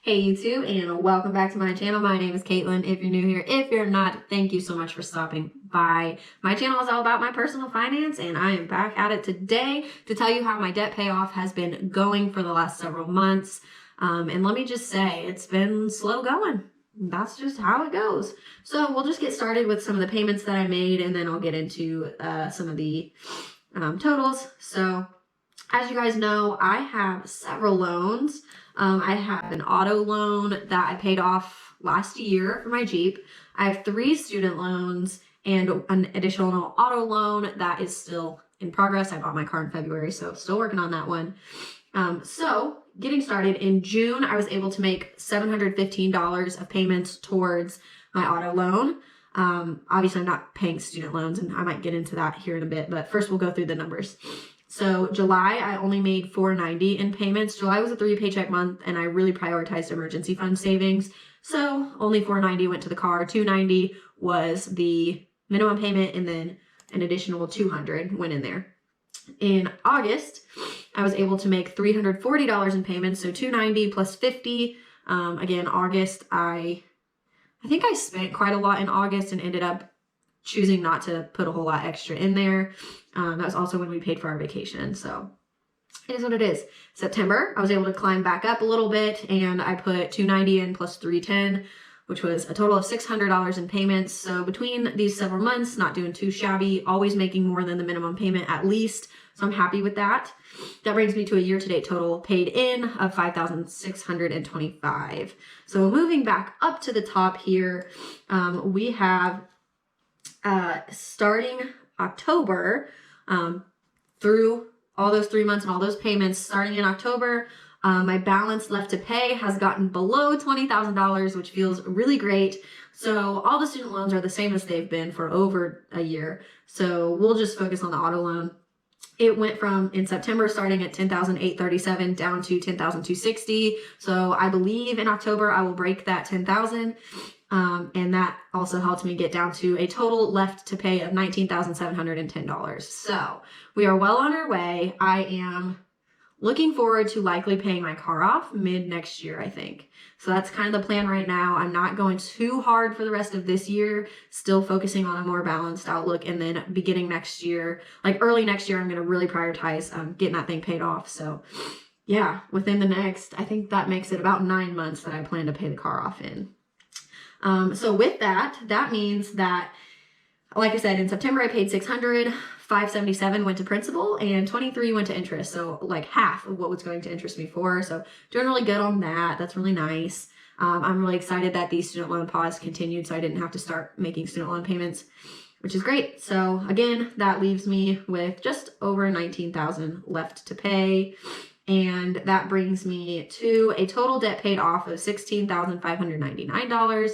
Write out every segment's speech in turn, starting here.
Hey YouTube, and welcome back to my channel. My name is Caitlin. If you're new here, if you're not, thank you so much for stopping by. My channel is all about my personal finance, and I am back at it today to tell you how my debt payoff has been going for the last several months. And let me just say, it's been slow going. That's just how it goes. So we'll just get started with some of the payments that I made, and then I'll get into some of the totals. So as you guys know, I have several loans. I have an auto loan that I paid off last year for my Jeep. I have 3 student loans and an additional auto loan that is still in progress. I bought my car in February, so still working on that one. So getting started, in June, I was able to make $715 of payments towards my auto loan. Obviously, I'm not paying student loans, and I might get into that here in a bit, but first we'll go through the numbers. So July, I only made $490 in payments. July was a 3 paycheck month, and I really prioritized emergency fund savings. So only $490 went to the car. $290 was the minimum payment, and then an additional $200 went in there. In August, I was able to make $340 in payments, so $290 plus $50. Again, August, I think I spent quite a lot in August and ended up choosing not to put a whole lot extra in there. That was also when we paid for our vacation, so it is what it is. September, I was able to climb back up a little bit, and I put $290 in plus $310, which was a total of $600 in payments. So between these several months, not doing too shabby, always making more than the minimum payment at least. So I'm happy with that. That brings me to a year-to-date total paid in of $5,625. So moving back up to the top here, we have starting October through all those 3 months and all those payments, starting in October, my balance left to pay has gotten below $20,000, which feels really great. So all the student loans are the same as they've been for over a year. So we'll just focus on the auto loan. It went from, in September, starting at $10,837 down to $10,260. So I believe in October I will break that $10,000. And that also helped me get down to a total left to pay of $19,710. So we are well on our way. I am looking forward to likely paying my car off mid next year, I think. So that's kind of the plan right now. I'm not going too hard for the rest of this year, still focusing on a more balanced outlook. And then beginning next year, like early next year, I'm going to really prioritize getting that thing paid off. So yeah, within the next, I think that makes it about 9 months that I plan to pay the car off in. So with that, that means that, like I said, in September, I paid $600, $577 went to principal, and $23 went to interest. So like half of what was going to interest me for. So doing really good on that. That's really nice. I'm really excited that the student loan pause continued, so I didn't have to start making student loan payments, which is great. So again, that leaves me with just over $19,000 left to pay. And that brings me to a total debt paid off of $16,599.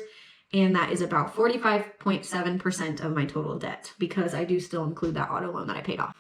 And that is about 45.7% of my total debt, because I do still include that auto loan that I paid off.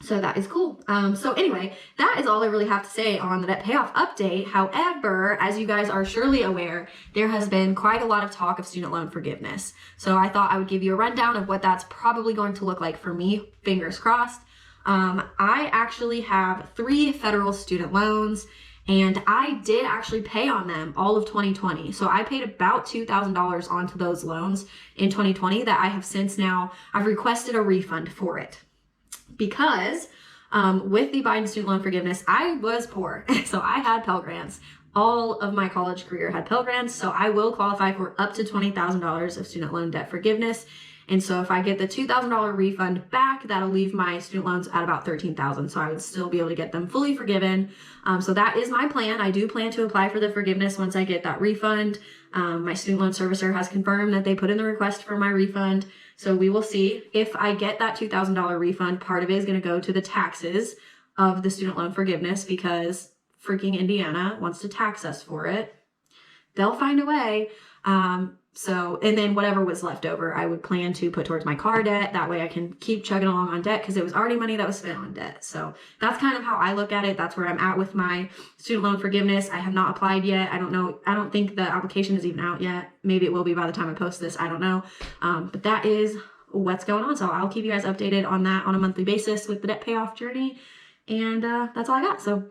So that is cool. So anyway, that is all I really have to say on the debt payoff update. However, as you guys are surely aware, there has been quite a lot of talk of student loan forgiveness. So I thought I would give you a rundown of what that's probably going to look like for me, fingers crossed. I actually have 3 federal student loans, and I did actually pay on them all of 2020. So I paid about $2,000 onto those loans in 2020 that I have since now, I've requested a refund for it. Because with the Biden student loan forgiveness, I was poor. So I had Pell Grants. All of my college career had Pell Grants. So I will qualify for up to $20,000 of student loan debt forgiveness. And so if I get the $2,000 refund back, that'll leave my student loans at about $13,000. So I would still be able to get them fully forgiven. So that is my plan. I do plan to apply for the forgiveness once I get that refund. My student loan servicer has confirmed that they put in the request for my refund. So we will see. If I get that $2,000 refund, part of it is going to go to the taxes of the student loan forgiveness, because freaking Indiana wants to tax us for it. They'll find a way. And then whatever was left over, I would plan to put towards my car debt. That way I can keep chugging along on debt, because it was already money that was spent on debt. So that's kind of how I look at it. That's where I'm at with my student loan forgiveness. I have not applied yet. I don't know. I don't think the application is even out yet. Maybe it will be by the time I post this. I don't know. But that is what's going on. So I'll keep you guys updated on that on a monthly basis with the debt payoff journey. And that's all I got. So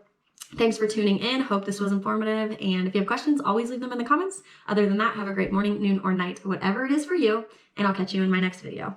Thanks for tuning in. Hope this was informative. And if you have questions, always leave them in the comments. Other than that, have a great morning, noon, or night, whatever it is for you. And I'll catch you in my next video.